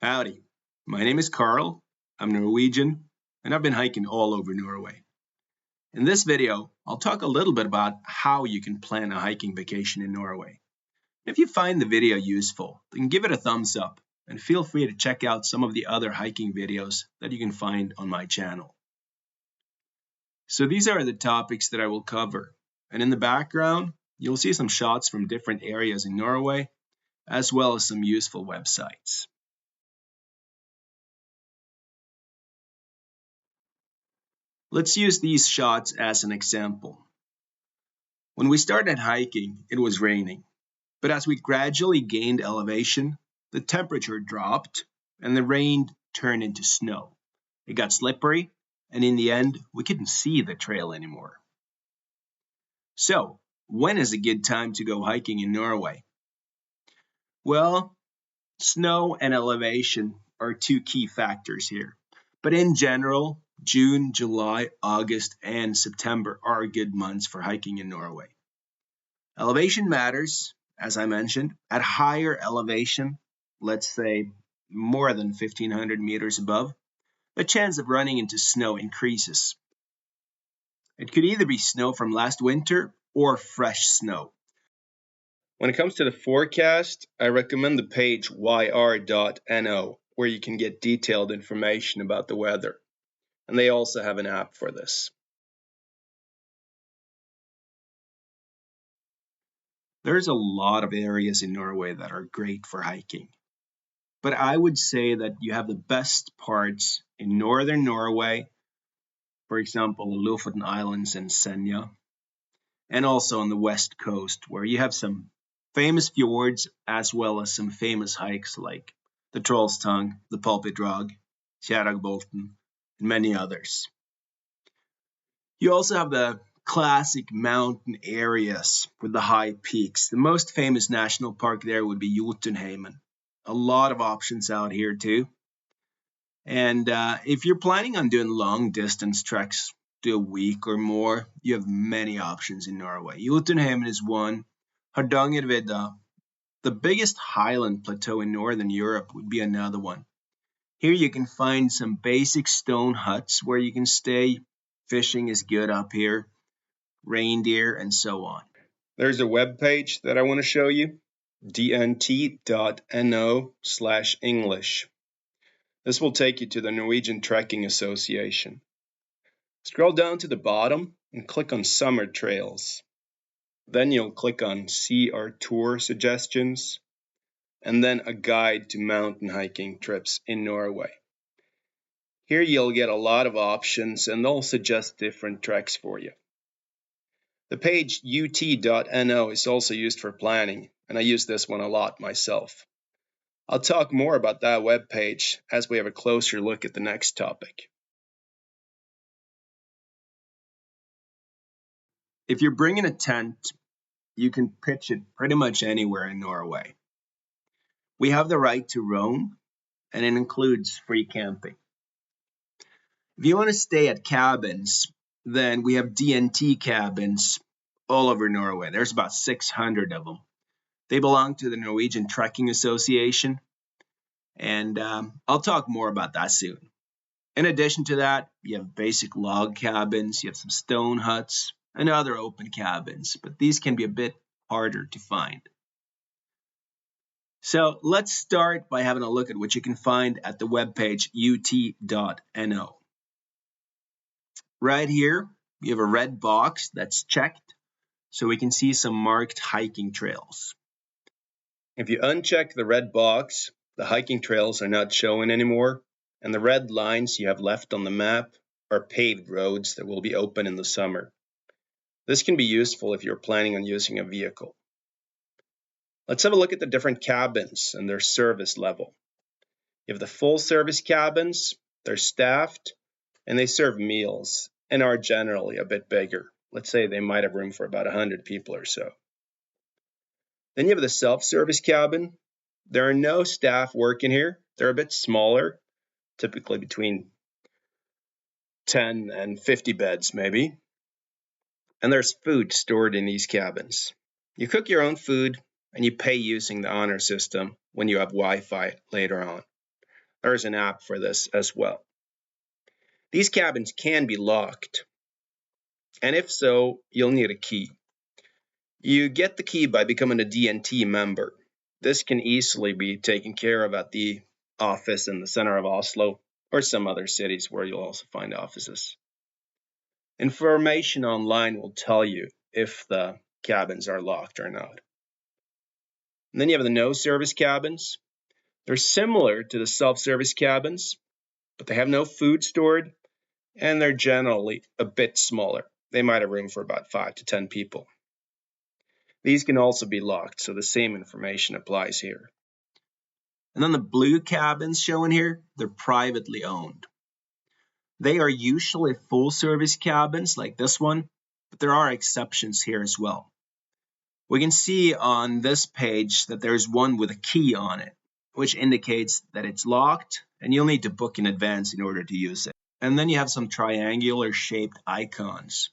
Howdy, my name is Carl, I'm Norwegian, and I've been hiking all over Norway. In this video, I'll talk a little bit about how you can plan a hiking vacation in Norway. If you find the video useful, then give it a thumbs up and feel free to check out some of the other hiking videos that you can find on my channel. So these are the topics that I will cover, and in the background, you'll see some shots from different areas in Norway, as well as some useful websites. Let's use these shots as an example. When we started hiking, it was raining, but as we gradually gained elevation, the temperature dropped and the rain turned into snow. It got slippery, and in the end, we couldn't see the trail anymore. So, when is a good time to go hiking in Norway? Well, snow and elevation are two key factors here, but in general, June, July, August, and September are good months for hiking in Norway. Elevation matters, as I mentioned. At higher elevation, let's say more than 1,500 meters above, the chance of running into snow increases. It could either be snow from last winter or fresh snow. When it comes to the forecast, I recommend the page ut.no, where you can get detailed information about the weather. And they also have an app for this. There's a lot of areas in Norway that are great for hiking. But I would say that you have the best parts in northern Norway, for example, the Lofoten Islands and Senja, and also on the west coast, where you have some famous fjords as well as some famous hikes like the Troll's Tongue, the Pulpydrag, Kjeragbolten, and many others. You also have the classic mountain areas with the high peaks. The most famous national park there would be Jotunheimen. A lot of options out here too. And if you're planning on doing long distance treks, do a week or more, you have many options in Norway. Jotunheimen is one. Hardangervidda, the biggest highland plateau in northern Europe, would be another one. Here you can find some basic stone huts where you can stay. Fishing is good up here, reindeer, and so on. There's a web page that I want to show you, ut.no/English. This will take you to the Norwegian Trekking Association. Scroll down to the bottom and click on Summer Trails. Then you'll click on See Our Tour Suggestions, and then a guide to mountain hiking trips in Norway. Here you'll get a lot of options and they'll suggest different treks for you. The page ut.no is also used for planning, and I use this one a lot myself. I'll talk more about that web page as we have a closer look at the next topic. If you're bringing a tent, you can pitch it pretty much anywhere in Norway. We have the right to roam, and it includes free camping. If you want to stay at cabins, then we have DNT cabins all over Norway. There's about 600 of them. They belong to the Norwegian Trekking Association, and I'll talk more about that soon. In addition to that, you have basic log cabins, you have some stone huts, and other open cabins, but these can be a bit harder to find. So let's start by having a look at what you can find at the webpage ut.no. Right here, we have a red box that's checked, so we can see some marked hiking trails. If you uncheck the red box, the hiking trails are not showing anymore, and the red lines you have left on the map are paved roads that will be open in the summer. This can be useful if you're planning on using a vehicle. Let's have a look at the different cabins and their service level. You have the full service cabins, they're staffed, and they serve meals and are generally a bit bigger. Let's say they might have room for about 100 people or so. Then you have the self-service cabin. There are no staff working here. They're a bit smaller, typically between 10 and 50 beds maybe. And there's food stored in these cabins. You cook your own food and you pay using the honor system when you have Wi-Fi later on. There's an app for this as well. These cabins can be locked, and if so, you'll need a key. You get the key by becoming a DNT member. This can easily be taken care of at the office in the center of Oslo or some other cities where you'll also find offices. Information online will tell you if the cabins are locked or not. And then you have the no service cabins. They're similar to the self-service cabins, but they have no food stored, and they're generally a bit smaller. They might have room for about 5 to 10 people. These can also be locked, so the same information applies here. And then the blue cabins shown here, they're privately owned. They are usually full service cabins like this one, but there are exceptions here as well. We can see on this page that there's one with a key on it, which indicates that it's locked and you'll need to book in advance in order to use it. And then you have some triangular shaped icons.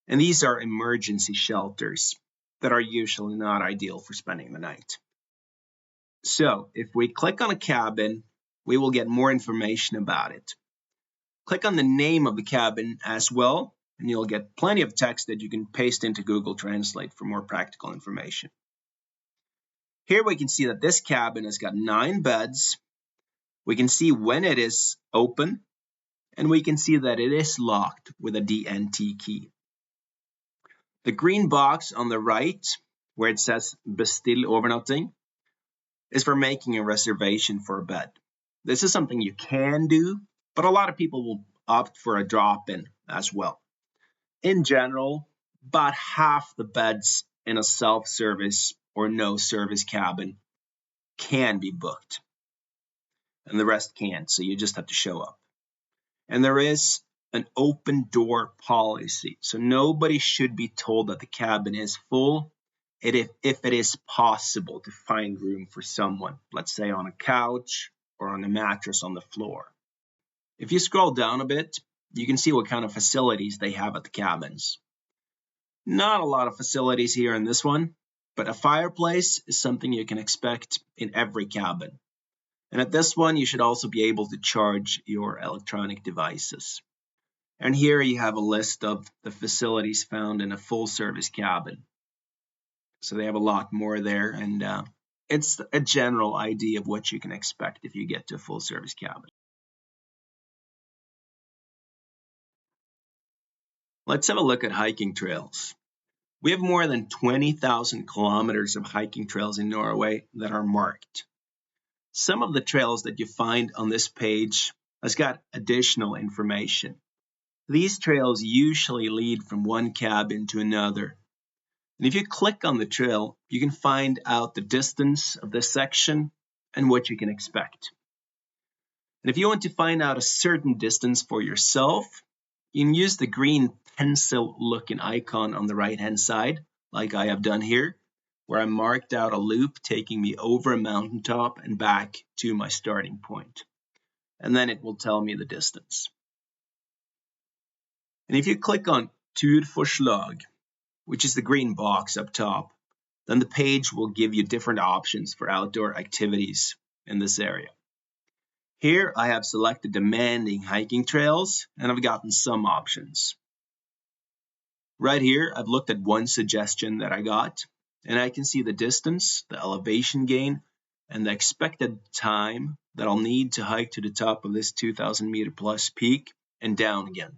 And these are emergency shelters that are usually not ideal for spending the night. So if we click on a cabin, we will get more information about it. Click on the name of the cabin as well, and you'll get plenty of text that you can paste into Google Translate for more practical information. Here we can see that this cabin has got 9 beds. We can see when it is open, and we can see that it is locked with a DNT key. The green box on the right, where it says Bestill overnatting, is for making a reservation for a bed. This is something you can do, but a lot of people will opt for a drop-in as well. In general, about half the beds in a self-service or no-service cabin can be booked, and the rest can't, so you just have to show up. And there is an open door policy, so nobody should be told that the cabin is full if it is possible to find room for someone, let's say on a couch or on a mattress on the floor. If you scroll down a bit, you can see what kind of facilities they have at the cabins. Not a lot of facilities here in this one, but a fireplace is something you can expect in every cabin. And at this one, you should also be able to charge your electronic devices. And here you have a list of the facilities found in a full service cabin. So they have a lot more there, and it's a general idea of what you can expect if you get to a full service cabin. Let's have a look at hiking trails. We have more than 20,000 kilometers of hiking trails in Norway that are marked. Some of the trails that you find on this page has got additional information. These trails usually lead from one cabin to another. And if you click on the trail, you can find out the distance of this section and what you can expect. And if you want to find out a certain distance for yourself, you can use the green pencil looking icon on the right hand side, like I have done here, where I marked out a loop taking me over a mountaintop and back to my starting point. And then it will tell me the distance. And if you click on Turforslag, which is the green box up top, then the page will give you different options for outdoor activities in this area. Here I have selected demanding hiking trails, and I've gotten some options. Right here, I've looked at one suggestion that I got, and I can see the distance, the elevation gain, and the expected time that I'll need to hike to the top of this 2,000 meter plus peak and down again.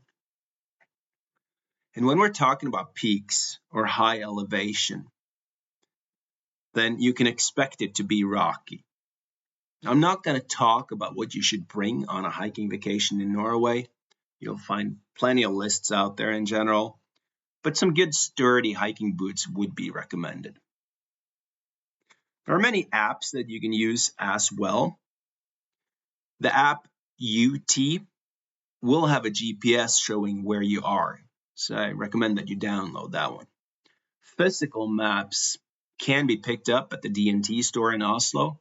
And when we're talking about peaks or high elevation, then you can expect it to be rocky. I'm not going to talk about what you should bring on a hiking vacation in Norway. You'll find plenty of lists out there in general, but some good sturdy hiking boots would be recommended. There are many apps that you can use as well. The app UT will have a GPS showing where you are, so I recommend that you download that one. Physical maps can be picked up at the DNT store in Oslo,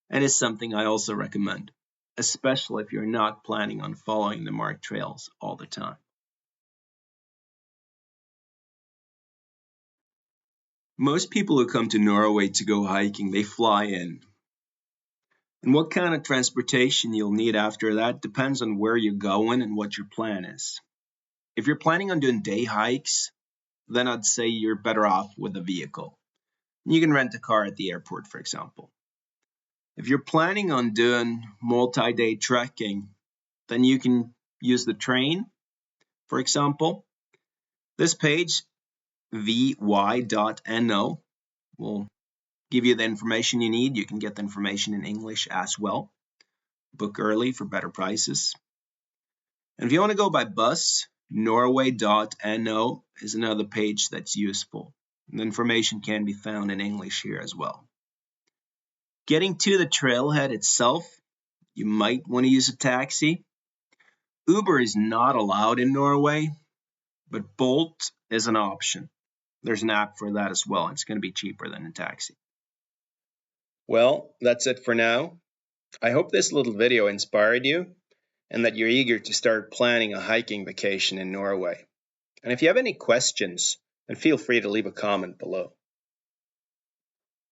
and is something I also recommend, especially if you're not planning on following the marked trails all the time. Most people who come to Norway to go hiking, they fly in. And what kind of transportation you'll need after that depends on where you're going and what your plan is. If you're planning on doing day hikes, then I'd say you're better off with a vehicle. You can rent a car at the airport, for example. If you're planning on doing multi-day trekking, then you can use the train, for example. This page, ut.no, will give you the information you need. You can get the information in English as well. Book early for better prices. And if you want to go by bus, Norway.no is another page that's useful. The information can be found in English here as well. Getting to the trailhead itself, you might want to use a taxi. Uber is not allowed in Norway, but Bolt is an option. There's an app for that as well. It's going to be cheaper than a taxi. Well, that's it for now. I hope this little video inspired you and that you're eager to start planning a hiking vacation in Norway. And if you have any questions, then feel free to leave a comment below.